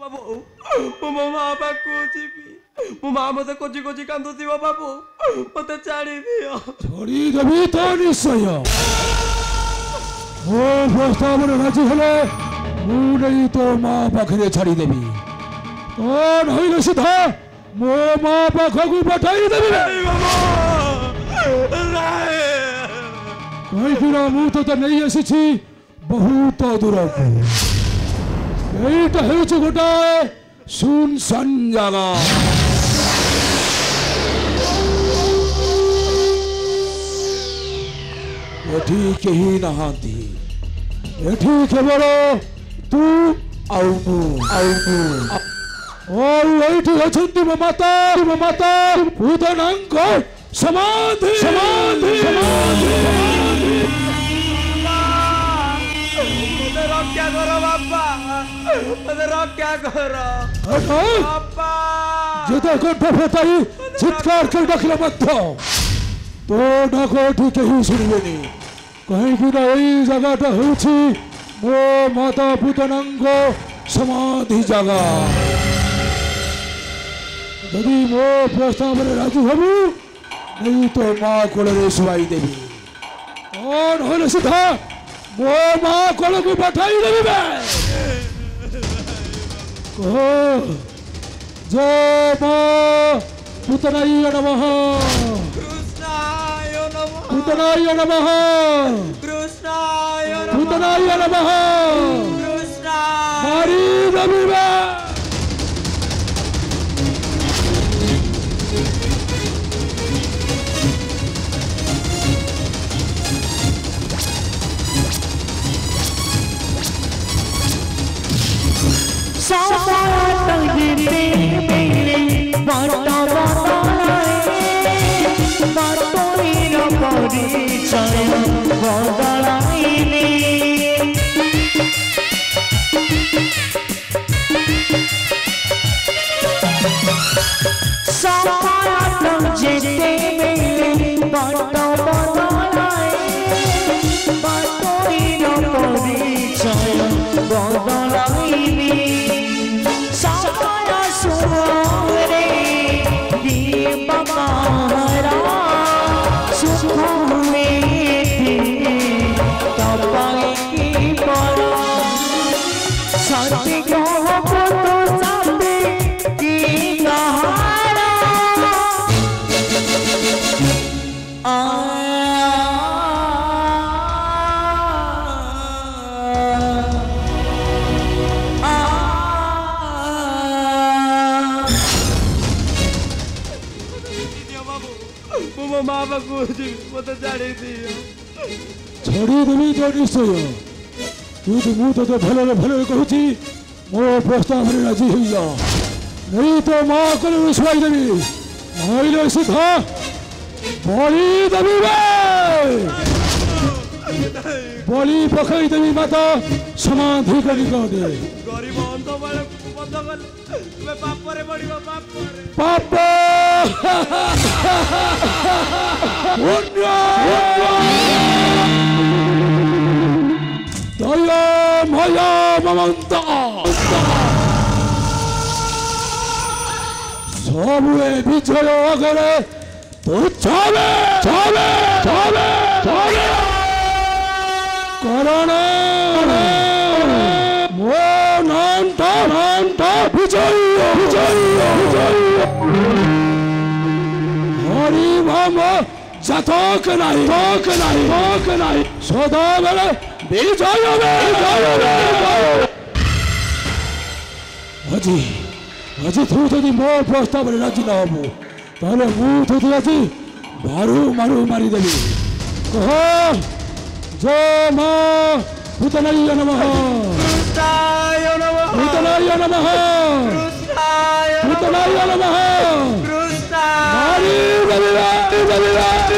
बाबू मो माँ पाखु जीवी मो माँ मत खोजी खोजी कांदुथिब बाबू मत छाड़ी दियो छोड़ी देवी तो निश्चय मो प्रस्ताव राजी हेले मु नहीं तो माँ पाखे छाड़ी देवी तो नहीं सीधा मो माँ पाखक पठाई देवी कहीं मु तो नहीं आसी बहुत दूर को यही गोटे सुनसान जगह एठी कहीं नहांती एठी केवल तू और एठी अछंती मो माता पूतनांग समाधि समाधि रक्षा करो बाबा मते रक्षा करो बाबा जिते कंठ फटाई चित्कार कर डाकिला मध्य तो डाको ठीक ही सुनिबेनी कहीं कि यही जगहटा होछि मो माता पूतनांग समाधि जगह यदि मो प्रस्ताव राजी हबु नहीं तो माँ कोल शुआई देवी और होले सीधा मो माँ कोल को पठाई देवी कहो जय माँ पूतनाय नमः पूतनाय नमः पूतनाय नमः मारी देवी छड़ी देवी तो निश्चय क्योंकि मु तो भल भल कहूँ मो प्रस्ताव राजी हो जा नहीं तो माँ को शुआई देवी नहीं सीधा बलि देवी बलि पकई देवी माता समाधि कर गरीब अंत पापरे पड़िबो पाप दया माया ममता सब विजय करे तो चावे चावे चावे चावे करण मो नामटा विजय विजय विजय हरि भाम जातक नहीं सदा बेले विजय अजी अजी तू यदि मो प्रस्ताव राजी न हबु ताले मुझे आज मारू मारू मारिदेवी कह जय माँ पूतनाय नमः पूतनाय नमः पूतनाय नमः मारी देवी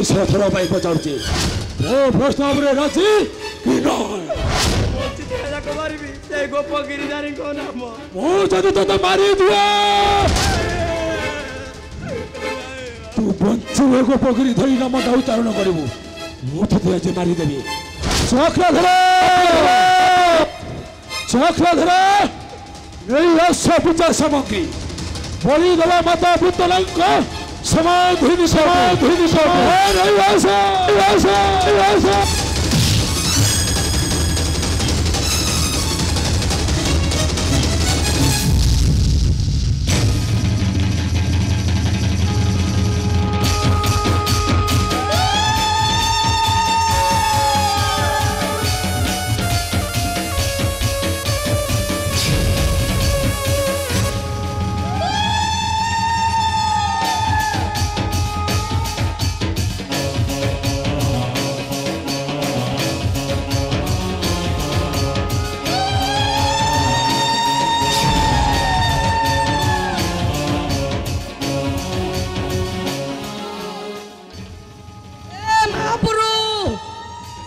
ଶେଷଥର ପାଇଁ ପଚାରୁଛି ମୋ ପ୍ରସ୍ତାବରେ ରାଜି କି ନାହିଁ? ଯାକ ମାରିବି ସେଇ ଗୋପ ଗିରିଧାରୀଙ୍କ ନାମ। ମୁଁ ଯଦି ତତେ ମାରିଦିଏ ତୁ ବଞ୍ଚିବେ ଗୋପ ଗିରିଧାରୀ ନାମଟା ଉଚ୍ଚାରଣ କରିବୁ। ମୁଁ ତତେ ଆଜି ମାରିଦେବି। ଚକ୍ରଧର ଚକ୍ରଧର এই আস পূজা সামগ্রী বলি দেওয়া মাতা পুতলাঙ্ক সমাধি সমাধি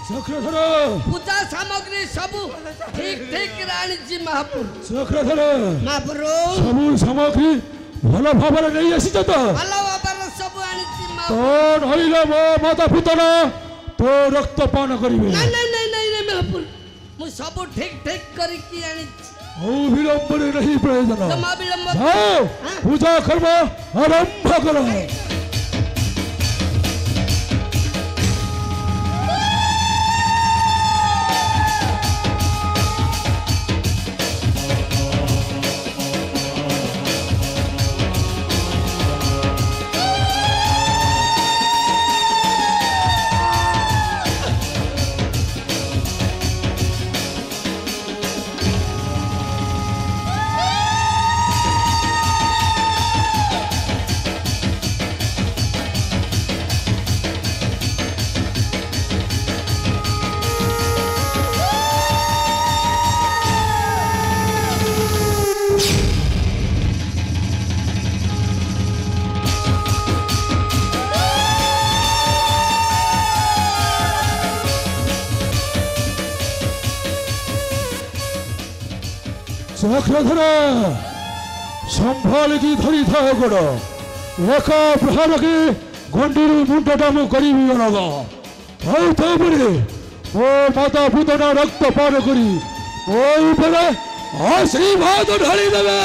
চক্রধর পূজা সামগ্রী সবু ঠিক ঠিক আনিছি মহাপুর। চক্রধর মহাপুর সবু সামগ্রী ভালো ভাবে নেই আসিছ তো? ভালো ভাবে সবু আনিছি তো নইলে মো মাতা পুতনা তো রক্ত পান করিবে। নাই নাই নাই নাই নাই মহাপুর মু সবু ঠিক ঠিক করি কি আনিছি। ও বিলম্বরে রহি প্রয়োজন। তোমা বিলম্ব যাও পূজা কর্ম আরম্ভ করো। চক্রধর সম্ভালিকি ধরি থাও গোড় এক প্রহারকে গন্ডির মুন্ডটা মু করিবি অলগ। ଆଉ ତାପରେ ମୋ ମାତା ପୁତନା ରକ୍ତ ପାନ କରି ମୋ ଉପରେ ଆଶୀର୍ବାଦ ଢାଳି ଦେବେ।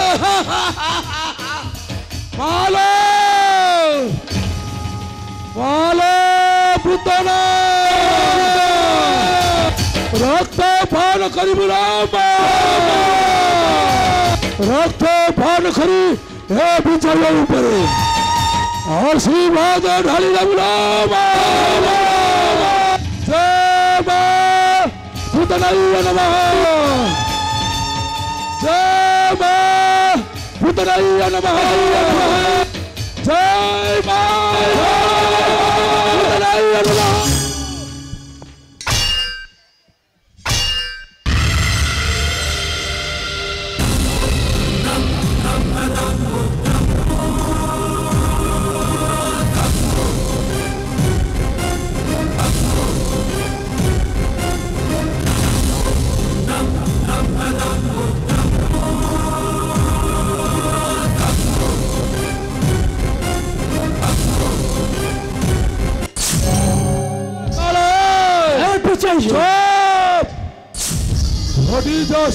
ମାଲ ମାଲ ପୁତନା রক্ত পান করিবু রাম রক্ত পান করি এ বিজয় উপরে আশীর্বাদ ঢালি দেবু রাম জয় মা পুতনাই নমঃ জয় মা পুতনাই নমঃ জয় মা পুতনাই নমঃ।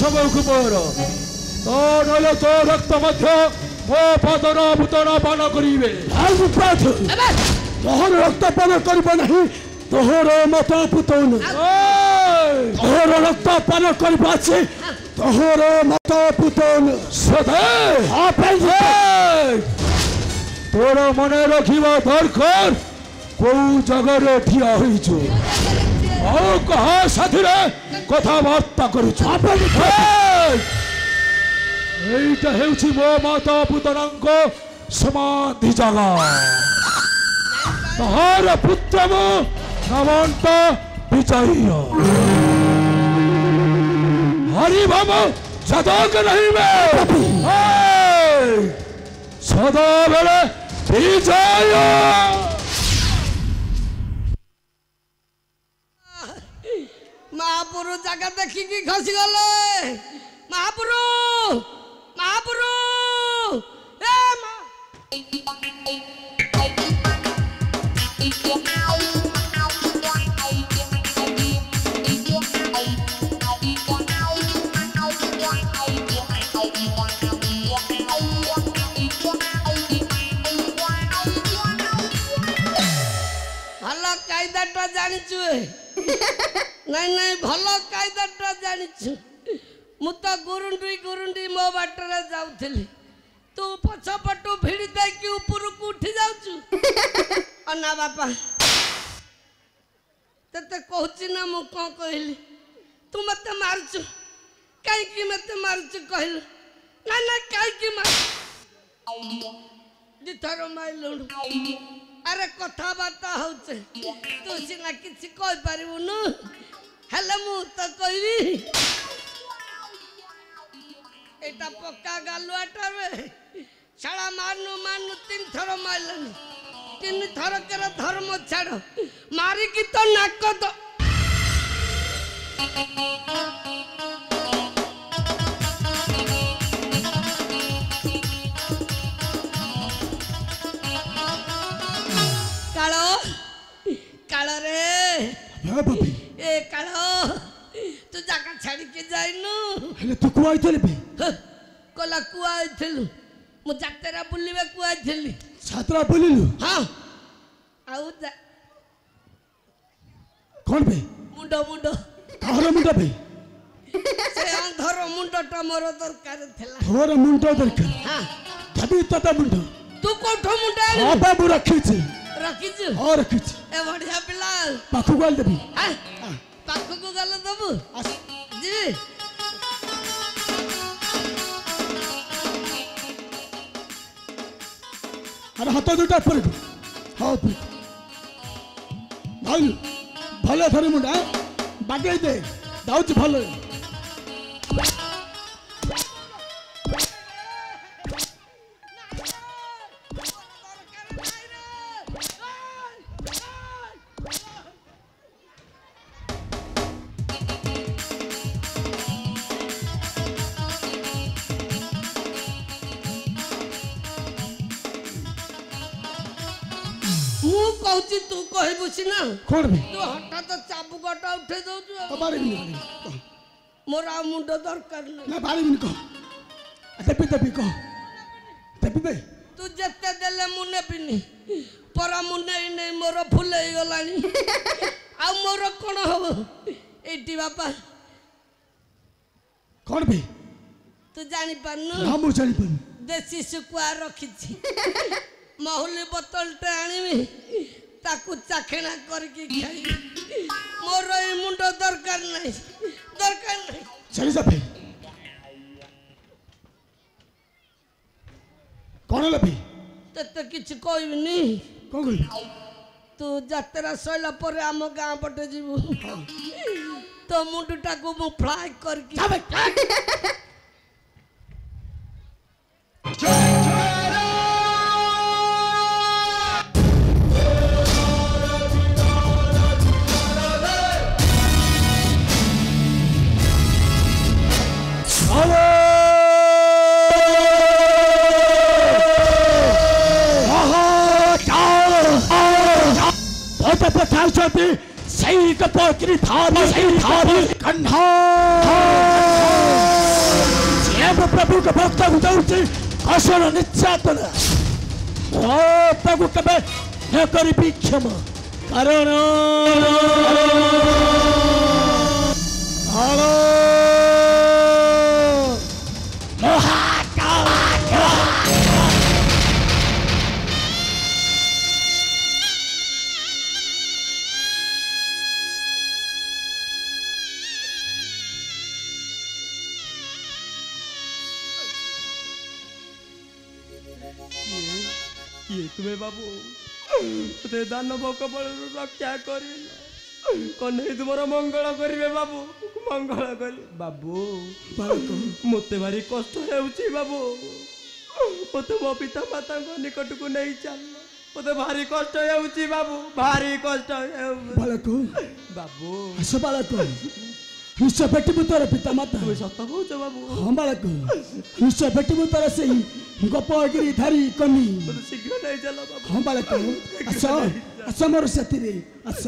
सब कुमार तो नले तो रक्त मध्य मो पदन भूतन पान करिवे तोहर रक्त पान करिब नहीं तोहर मत पुतन तोहर रक्त पान करिब अछि तोहर मत पुतन सदे तोर मने रखिबा दरकार को जगह ठिया होइछु औ कहा साथी रे कथबार्ता करुछु এইটা হেউছি মো মাতা পুতনাঙ্ক সমাধি জাগা তাহার পুত্র নবন্ত বিজয় হরি ভাব সদক রহিবে সদা বেলে বিজয় महापुरु जगह देखिकी खसी गले महापुरु महापुरु ए भल कायदाटा जानिछु नहीं नहीं भल कायदाटा जानिछु मु तो गुरुंडी गुरुंडी मो बाटरे जाउथली तू पछपटू भिड़ी देकी ऊपर को उठी जाउछु अन्ना बापा तते कहूची ना मु को कहली तू मते मारछु काई की मते मारछु कहल ना ना काई की मार दिथरो माइलुंड अरे कथा बार्ता होचे तू सिना किछि कहि पारिबुनु हेले मु तो कहबी एटा पक्का गालुआटा रे छाड़ा मारनु मारनु 3 थर मारलनी 3 थर केरा धर्म छाड़ मारी की तो नाक तो कालो कालो रे हां बाबी ए कालो तू जाका छाड़ी के जाइनु हेले तू को आइतले बे कोला कुआ आइथलु मु जातेरा बुलिबे कुआ आइथली छात्रा बोलिलु हां आउ जा कोन बे मुंडो मुंडो कहर मुंडा बे से अंधर मुंडटा मोर दरकार थला तोर मुंडा दरकार हां तबी तता मुंडा तू कोठो मुंडा हां बाबू रखिछि रखिछु हां रखिछि ए बढ़िया पिला पाखु गाल देबी हां पाखु को गल दबु जी अरे हाथ दुटा पर हां पर भाई भले थरे मुंडा बागे दे दाउच भले कहूची तू कहबु सिना कोन बे तू हठात चाबुकटा उठे दउछु कबारे भी मोर आ मुंडो दरकार नै ना बारे भी को तबी तबी को तबी बे तू जत्ते देले मुने पिनी परा मुने नै मोर फुले गलानी आ मोर कोन हो एटी बापा कोन बे तू जानी पानु ना मु जानी पानु देसी सुकुआ रखिछि महुली बोतलटे आनिबी ताकू चाखेना करके खाई मोर ए मुंडो दरकार नै चली जा भाई कौन लबी तते किछ कहबिनी कौन कहबी तू यात्रा सइला परे आम गाँ पटे जीवु तो मुंडटा को मु फ्राई करके जा भाई सही कपोत्री थारी कंधा प्रभु का भक्त उदौची असर निश्चातन प्रभु कबे न करी क्षमा कारण ये तुम्हें बाबू ते दानव कबल रक्षा कर कन्हई तुमर मंगल करेंगे बाबू मंगल कर बाबू मते भारी कष्ट है बाबू मत मो पिता माता निकट को नहीं चल मत भारी कष्ट है बाबू भारी कष्ट है बालक बाबू आस बालक ନିଶ୍ଚୟ ଭେଟିବୁ ତୋର ପିତା ମାତା। তুমি সত্য কହୁଛ বাবু। ହଁ ବାଳକ ନିଶ୍ଚୟ ଭେଟିବୁ ତୋର ସେଇ ଗୋପଗିରି ଧାରୀ କନି। মତେ শীঘ্র নেই ଚାଲ ବାবু। ହଁ ବାଳକ ଆସ ଆସ ମୋର ସାଥିରେ ଆସ।